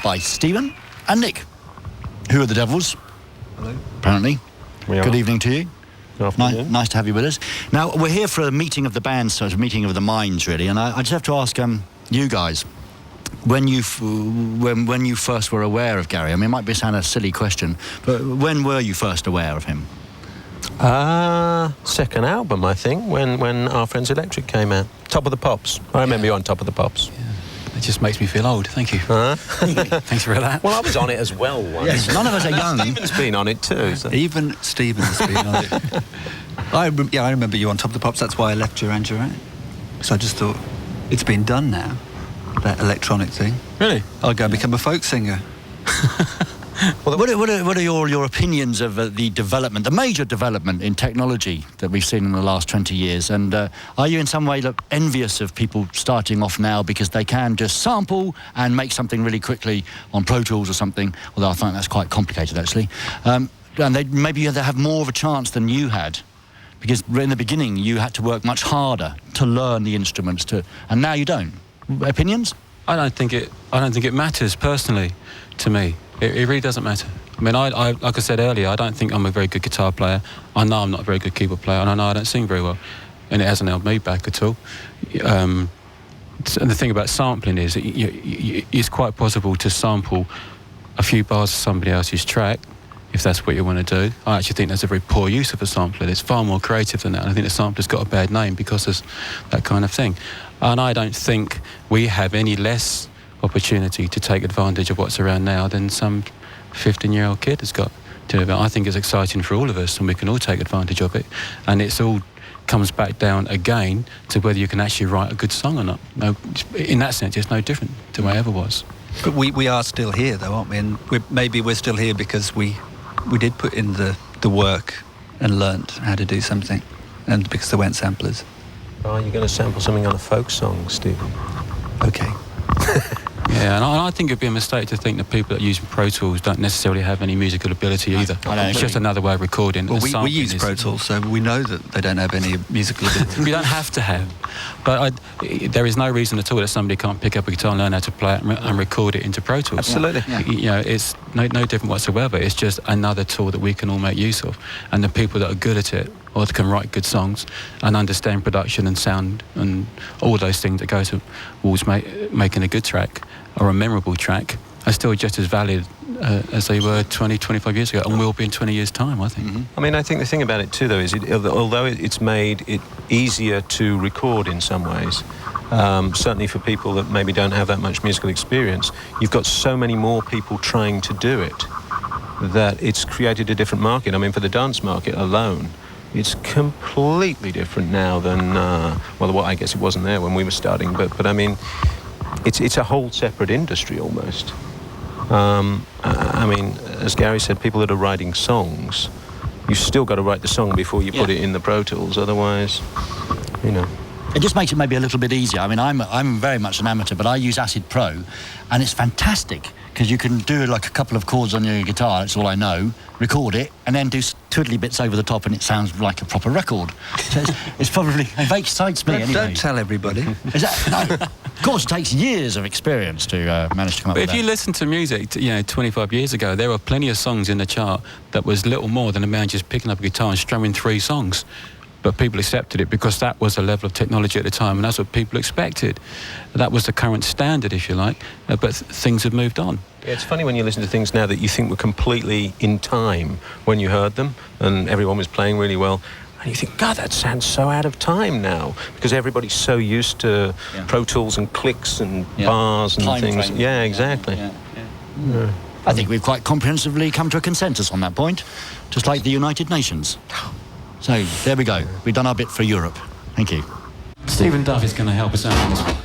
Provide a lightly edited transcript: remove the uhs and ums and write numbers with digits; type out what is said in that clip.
by Stephen and Nick, who are the Devils. Hello. Apparently. Good evening to you. Nice to have you with us. Now, we're here for a meeting of the bands, so it's a meeting of the minds, really, and I just have to ask you guys, when you first were aware of Gary, I mean, it might sound a silly question, but when were you first aware of him? Second album, I think, when Our Friends Electric came out. Top of the Pops. I remember you on Top of the Pops. Yeah. It just makes me feel old. Thank you. Thanks for that. Well, I was on it as well once. Yes, none of us are young. Stephen's been on it too. So. Even Stephen's been on it. I remember you on Top of the Pops. That's why I left Duran Duran. So I just thought, it's been done now, that electronic thing. Really? I'll go and become a folk singer. Well, what are your opinions of the development, the major development in technology that we've seen in the last 20 years? And are you in some way envious of people starting off now because they can just sample and make something really quickly on Pro Tools or something? Although I find that's quite complicated, actually. And maybe they have more of a chance than you had, because in the beginning you had to work much harder to learn the instruments, and now you don't. Opinions? I don't think it matters personally to me. It really doesn't matter. I mean, I like I said earlier, I don't think I'm a very good guitar player. I know I'm not a very good keyboard player, and I know I don't sing very well, and it hasn't held me back at all. And the thing about sampling is it's quite possible to sample a few bars of somebody else's track, if that's what you want to do. I actually think that's a very poor use of a sampler. It's far more creative than that, and I think the sampler's got a bad name because of that kind of thing. And I don't think we have any less opportunity to take advantage of what's around now than some 15-year-old kid has got to. I think it's exciting for all of us, and we can all take advantage of it. And it's all comes back down again to whether you can actually write a good song or not. No, in that sense, it's no different to the way it ever was. But we are still here, though, aren't we? And maybe we're still here because we did put in the work and learnt how to do something, and because there weren't samplers. Are you going to sample something on a folk song, Stephen? Okay. Yeah, and I think it'd be a mistake to think that people that use Pro Tools don't necessarily have any musical ability either. It's just another way of recording. Well, we use Pro Tools, so we know that they don't have any musical ability. You don't have to have. But there is no reason at all that somebody can't pick up a guitar and learn how to play it and record it into Pro Tools. Absolutely. Yeah. You know, it's no different whatsoever. It's just another tool that we can all make use of. And the people that are good at it, or that can write good songs and understand production and sound and all those things that go towards making a good track or a memorable track, are still just as valid as they were 20, 25 years ago, and will be in 20 years' time, I think. Mm-hmm. I mean, I think the thing about it too, though, is although it's made it easier to record in some ways, certainly for people that maybe don't have that much musical experience, you've got so many more people trying to do it that it's created a different market. I mean, for the dance market alone, it's completely different now than, well, I guess it wasn't there when we were starting, but I mean, it's a whole separate industry almost. I mean, as Gary said, people that are writing songs, you've still got to write the song before you put it in the Pro Tools, otherwise, you know. It just makes it maybe a little bit easier. I mean, I'm very much an amateur, but I use Acid Pro, and it's fantastic because you can do like a couple of chords on your guitar, that's all I know, record it, and then do twiddly bits over the top, and it sounds like a proper record. So it's probably, it excites me anyway. Don't tell everybody. Is that, no, of course, it takes years of experience to manage to come up with that. But if you listen to music, 25 years ago, there were plenty of songs in the chart that was little more than a man just picking up a guitar and strumming 3 songs. But people accepted it because that was a level of technology at the time, and that's what people expected. That was the current standard, if you like, but things have moved on. Yeah, it's funny when you listen to things now that you think were completely in time when you heard them, and everyone was playing really well, and you think, God, that sounds so out of time now, because everybody's so used to Pro Tools and clicks and bars and time things. training. Yeah, exactly. Yeah. I think we've quite comprehensively come to a consensus on that point, just like the United Nations. So, there we go. We've done our bit for Europe. Thank you. Stephen Duffy is going to help us out on this one.